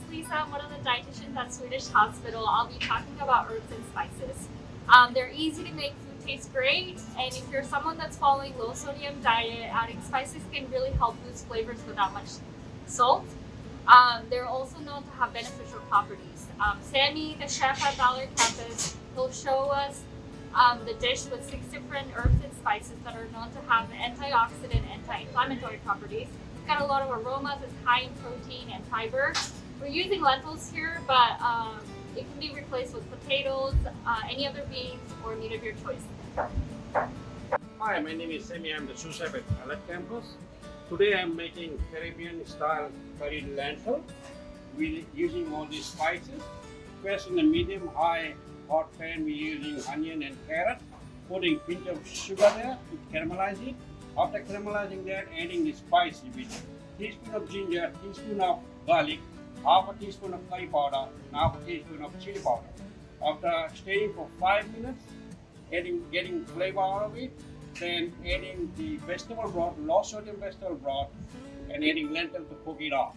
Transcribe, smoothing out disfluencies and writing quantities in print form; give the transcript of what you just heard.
Lisa. I'm one of the dietitians at Swedish Hospital. I'll be talking about herbs and spices. They're easy to make food taste great, and if you're someone that's following low sodium diet, adding spices can really help boost flavors without much salt. They're also known to have beneficial properties. Sami, the chef at Ballard campus, he'll show us the dish with 6 different herbs and spices that are known to have antioxidant, anti-inflammatory properties. It's got a lot of aromas, it's high in protein and fiber. We're using lentils here, but it can be replaced with potatoes, any other beans, or meat of your choice. Hi, my name is Sami. I'm the Sous chef at Ballard campus. Today I'm making Caribbean style curried lentil with using all these spices. First, in the medium high hot pan, we're using onion and carrot, putting a pinch of sugar there to caramelize it. After caramelizing that, adding the spices with teaspoon of ginger, teaspoon of garlic, half a teaspoon of curry powder, and half a teaspoon of chili powder. After staying for 5 minutes, getting flavor out of it, then adding the vegetable broth, low sodium vegetable broth, and adding lentil to cook it off.